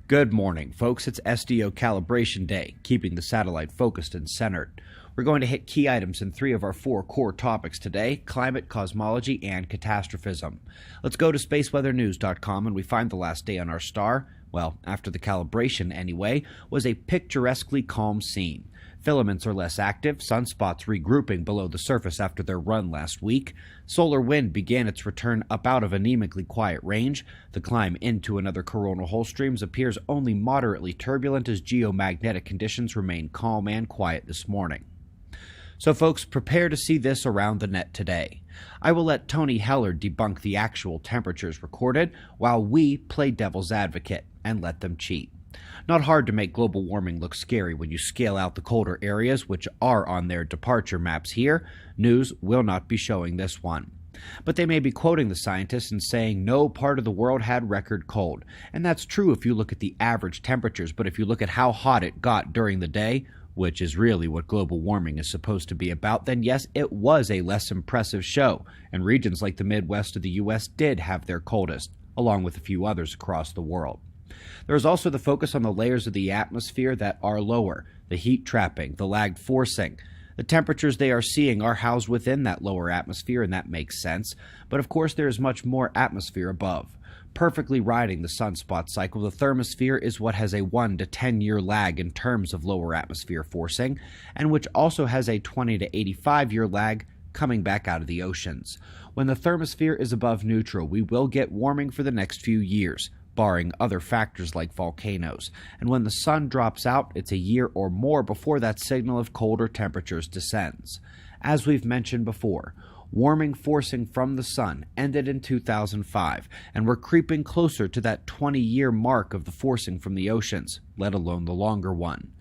Good morning, folks. It's SDO calibration day, keeping the satellite focused and centered. We're going to hit key items in 3 of our 4 core topics today: climate, cosmology, and catastrophism. Let's go to spaceweathernews.com, and we find the last day on our star, well, after the calibration anyway, was a picturesquely calm scene. Filaments are less active, sunspots regrouping below the surface after their run last week. Solar wind began its return up out of anemically quiet range. The climb into another coronal hole streams appears only moderately turbulent as geomagnetic conditions remain calm and quiet this morning. So folks, prepare to see this around the net today. I will let Tony Heller debunk the actual temperatures recorded while we play devil's advocate and let them cheat. Not hard to make global warming look scary when you scale out the colder areas, which are on their departure maps here. News will not be showing this one. But they may be quoting the scientists and saying no part of the world had record cold. And that's true if you look at the average temperatures, but if you look at how hot it got during the day, which is really what global warming is supposed to be about, then yes, it was a less impressive show, and regions like the Midwest of the U.S. did have their coldest, along with a few others across the world. There is also the focus on the layers of the atmosphere that are lower, the heat trapping, the lagged forcing. The temperatures they are seeing are housed within that lower atmosphere, and that makes sense, but of course there is much more atmosphere above. Perfectly riding the sunspot cycle, the thermosphere is what has a 1 to 10 year lag in terms of lower atmosphere forcing, and which also has a 20 to 85 year lag coming back out of the oceans. When the thermosphere is above neutral, we will get warming for the next few years, barring other factors like volcanoes, and when the sun drops out, it's a year or more before that signal of colder temperatures descends. As we've mentioned before, warming forcing from the sun ended in 2005, and we're creeping closer to that 20-year mark of the forcing from the oceans, let alone the longer one.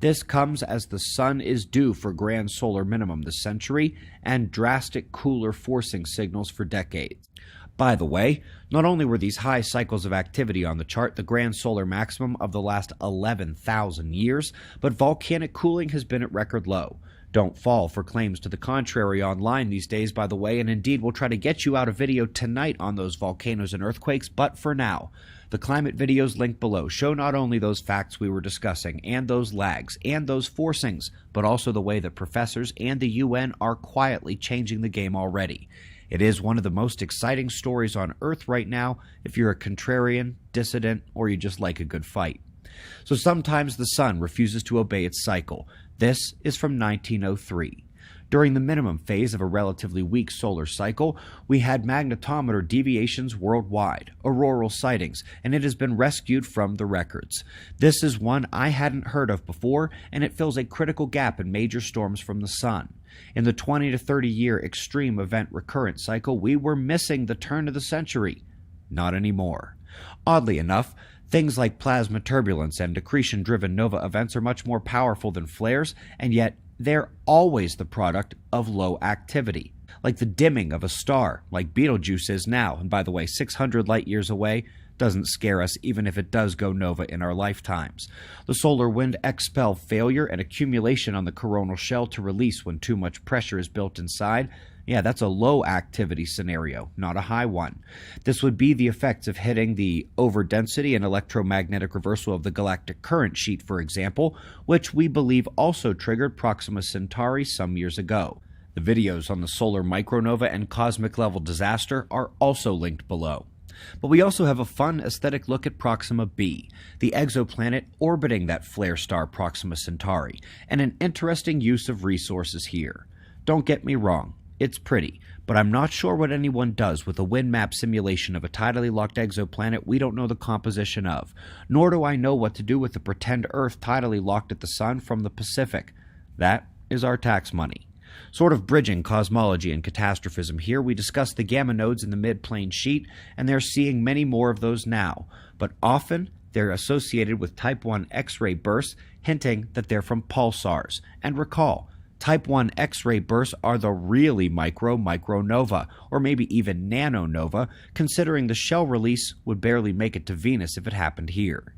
This comes as the sun is due for grand solar minimum this century and drastic cooler forcing signals for decades. By the way, not only were these high cycles of activity on the chart the grand solar maximum of the last 11,000 years, but volcanic cooling has been at record low. Don't fall for claims to the contrary online these days, by the way, and indeed we'll try to get you out a video tonight on those volcanoes and earthquakes, but for now, the climate videos linked below show not only those facts we were discussing, and those lags, and those forcings, but also the way that professors and the UN are quietly changing the game already. It is one of the most exciting stories on Earth right now if you're a contrarian, dissident, or you just like a good fight. So sometimes the sun refuses to obey its cycle. This is from 1903. During the minimum phase of a relatively weak solar cycle, we had magnetometer deviations worldwide, auroral sightings, and it has been rescued from the records. This is one I hadn't heard of before, and it fills a critical gap in major storms from the sun. In the 20 to 30 year extreme event recurrence cycle, we were missing the turn of the century. Not anymore. Oddly enough, things like plasma turbulence and accretion-driven nova events are much more powerful than flares, and yet they're always the product of low activity, like the dimming of a star, like Betelgeuse is now, and by the way, 600 light-years away doesn't scare us even if it does go nova in our lifetimes. The solar wind expel failure and accumulation on the coronal shell to release when too much pressure is built inside. Yeah, that's a low activity scenario, not a high one. This would be the effects of hitting the overdensity and electromagnetic reversal of the galactic current sheet, for example, which we believe also triggered Proxima Centauri some years ago. The videos on the solar micronova and cosmic level disaster are also linked below. But we also have a fun aesthetic look at Proxima b, the exoplanet orbiting that flare star Proxima Centauri, and an interesting use of resources here. Don't get me wrong, it's pretty, but I'm not sure what anyone does with a wind map simulation of a tidally locked exoplanet we don't know the composition of, nor do I know what to do with the pretend Earth tidally locked at the sun from the Pacific. That is our tax money. Sort of bridging cosmology and catastrophism here, we discussed the gamma nodes in the mid-plane sheet, and they're seeing many more of those now, but often they're associated with type 1 X-ray bursts, hinting that they're from pulsars. And recall, type 1 X-ray bursts are the really micronova, or maybe even nanonova, considering the shell release would barely make it to Venus if it happened here.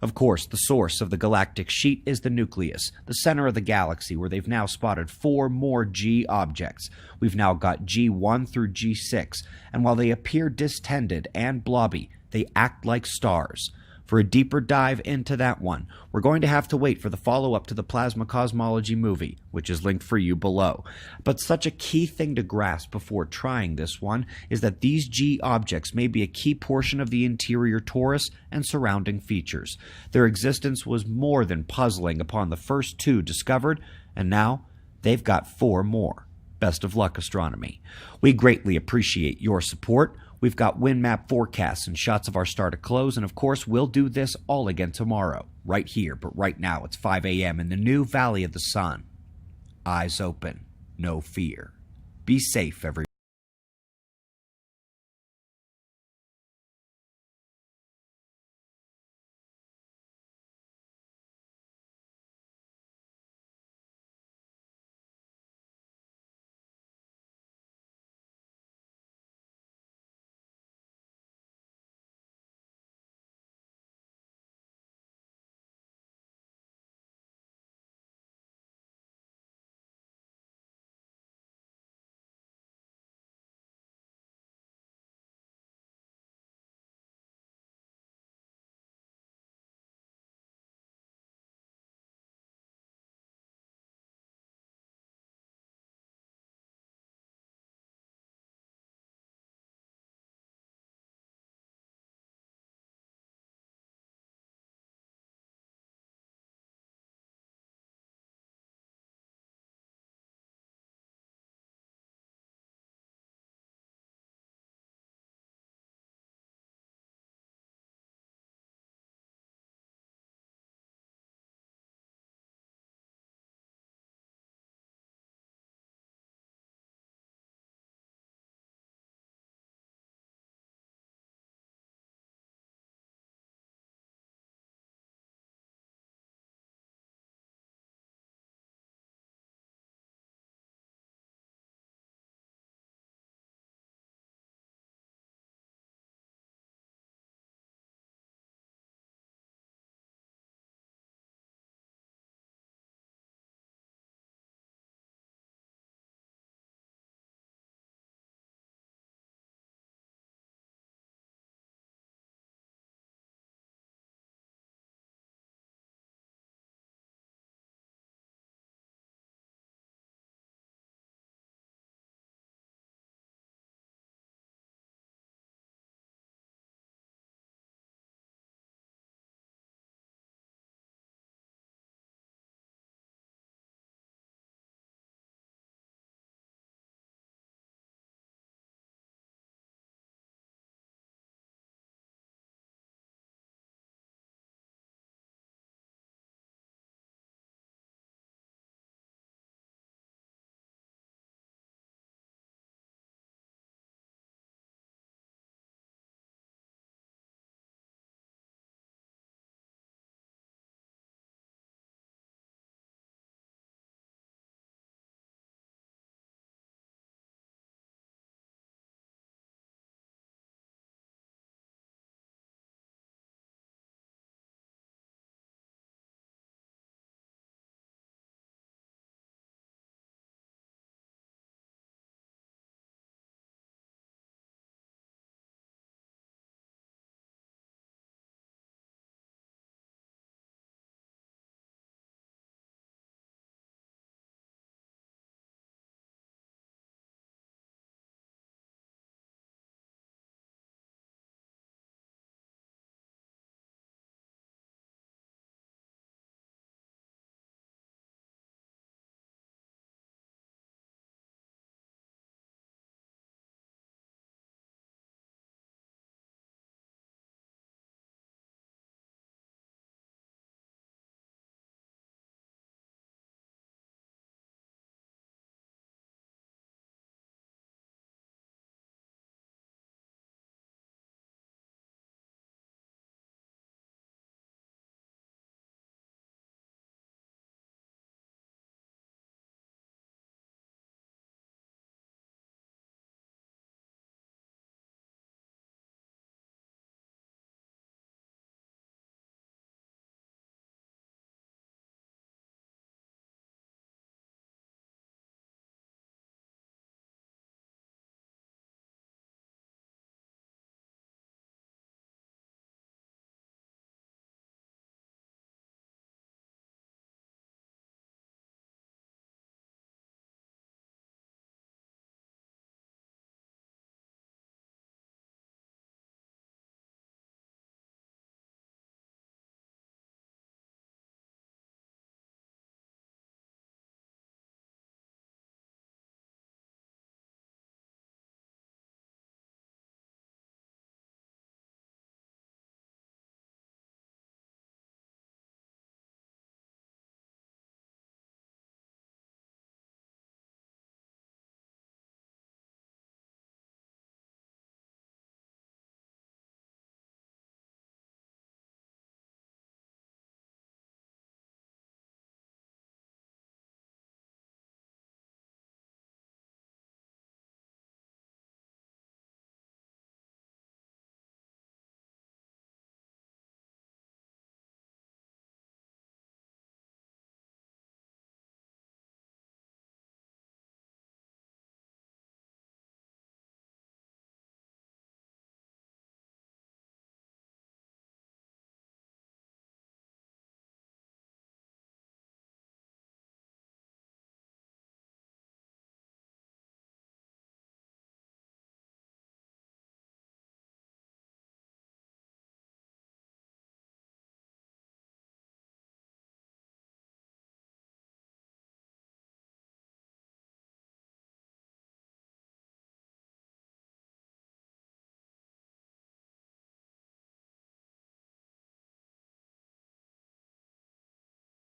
Of course, the source of the galactic sheet is the nucleus, the center of the galaxy, where they've now spotted 4 more G objects. We've now got G1 through G6, and while they appear distended and blobby, they act like stars. For a deeper dive into that one, we're going to have to wait for the follow-up to the Plasma Cosmology movie, which is linked for you below. But such a key thing to grasp before trying this one is that these G objects may be a key portion of the interior torus and surrounding features. Their existence was more than puzzling upon the first 2 discovered, and now they've got 4 more. Best of luck, astronomy. We greatly appreciate your support. We've got wind map forecasts and shots of our star to close, and of course, we'll do this all again tomorrow, right here, but right now it's 5 a.m. in the new Valley of the Sun. Eyes open, no fear. Be safe, everyone.